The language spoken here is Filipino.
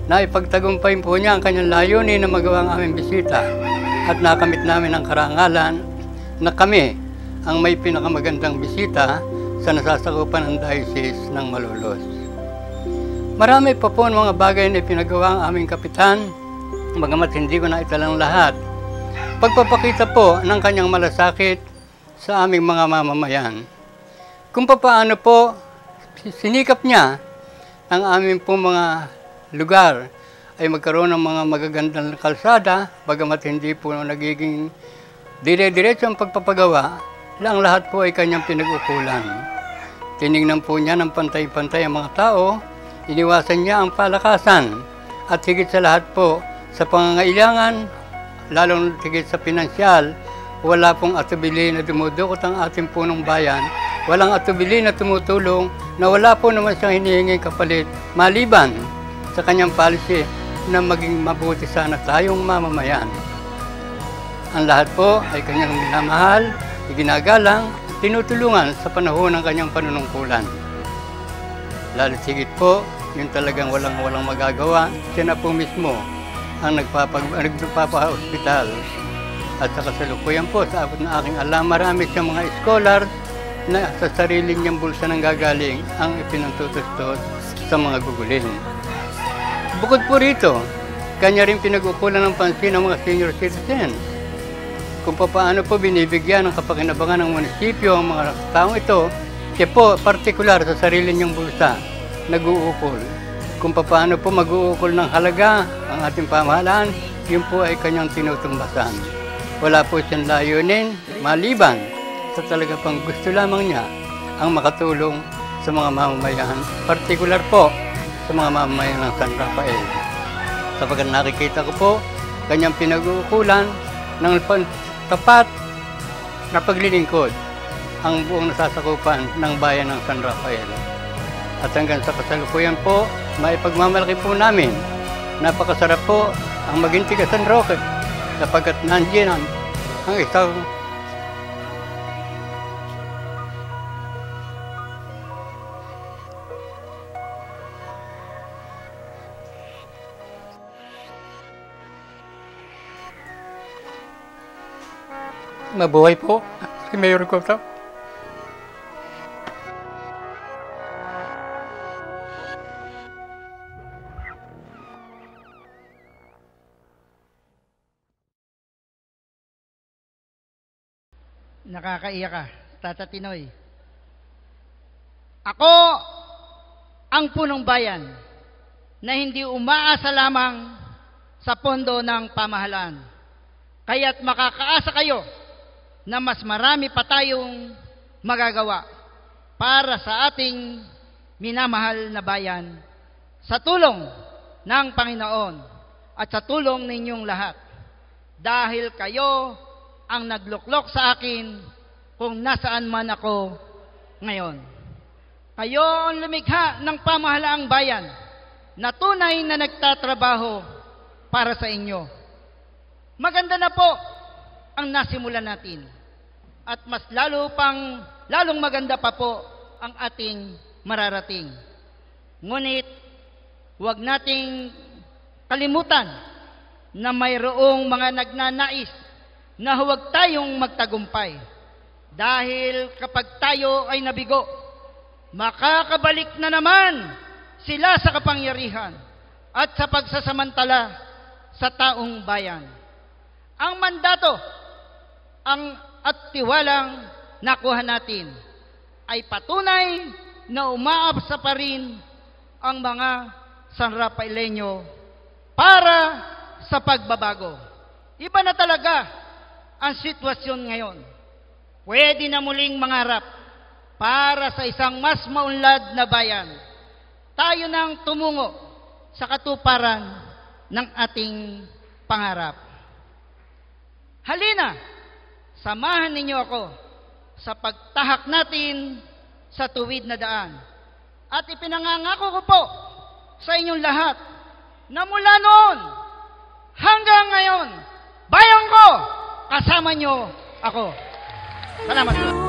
na ipagtagumpay po niya ang kanyang layunin na magawa ang aming bisita at nakamit namin ang karangalan na kami ang may pinakamagandang bisita sa nasasakupan ng Diocese ng Malolos. Marami pa po ang mga bagay na ipinagawa ang aming kapitan, bagamat hindi ko na italang lahat. Pagpapakita po ng kanyang malasakit sa aming mga mamamayan. Kung paano po sinikap niya ang aming po mga lugar ay magkaroon ng mga magagandang kalsada, bagamat hindi po nagiging dire-diretso ang pagpapagawa, lang lahat po ay kanyang pinag-ukulan. Tinignan po niya ng pantay-pantay ang mga tao, iniwasan niya ang palakasan, at higit sa lahat po sa pangangailangan, lalong higit sa pinansyal, wala pong atubili na dumudukot ang ating punong bayan, walang atubili na tumutulong na wala po naman siyang hinihinging kapalit, maliban sa kanyang policy na maging mabuti sana tayong mamamayan. Ang lahat po ay kanyang minamahal, iginagalang, tinutulungan sa panahon ng kanyang panunungkulan. Lalo sigit po, yung talagang walang magagawa, siya na po mismo ang nagpapa-hospital. At sa kasalukuyan po, sa abot na aking alam, marami siyang mga scholar na sa sariling niyang bulsa nang gagaling ang ipinantutustos sa mga gugulin. Bukod po rito, kanya rin pinag-ukulan ng pansin ng mga senior citizens. Kung paano po binibigyan ng kapakinabangan ng munisipyo ang mga taong ito, siya po partikular sa sarili niyang bulsa, nag-uukol. Kung paano po mag-uukol ng halaga ang ating pamahalaan, yun po ay kanyang tinutumbasan. Wala po siyang layunin, maliban sa talaga pang gusto lamang niya ang makatulong sa mga mamamayan, partikular po sa mga mamamayan ng San Rafael. Sapagkat nakikita ko po, kanyang pinag-uukulan ng tapat na paglilingkod ang buong nasasakupan ng bayan ng San Rafael. At hanggang sa kasalukuyan po, maipagmamalaki po namin, napakasarap po ang maging tiga San Roque, sapagkat nandiyan ang isang mabuhay po si Mayor Cotto. Nakakaiyak ka, Tata Tinoy. Ako ang punong bayan na hindi umaasa lamang sa pondo ng pamahalaan. Kaya't makakaasa kayo na mas marami pa tayong magagawa para sa ating minamahal na bayan sa tulong ng Panginoon at sa tulong ninyong lahat. Dahil kayo ang nagluklok sa akin kung nasaan man ako ngayon. Kayo ang lumikha ng pamahalaang bayan na tunay na nagtatrabaho para sa inyo. Maganda na po ang nasimulan natin. At mas lalong maganda pa po ang ating mararating. Ngunit, huwag nating kalimutan na mayroong mga nagnanais na huwag tayong magtagumpay. Dahil kapag tayo ay nabigo, makakabalik na naman sila sa kapangyarihan at sa pagsasamantala sa taong bayan. Ang mandato at tiwalang nakuha natin ay patunay na umaabsa pa rin ang mga San Rafaelenyo para sa pagbabago. Iba na talaga ang sitwasyon ngayon. Pwede na muling mangarap para sa isang mas maunlad na bayan. Tayo nang tumungo sa katuparan ng ating pangarap. Halina! Samahan ninyo ako sa pagtahak natin sa tuwid na daan. At ipinangangako ko po sa inyong lahat na mula noon hanggang ngayon, bayan ko, kasama nyo ako. Salamat po.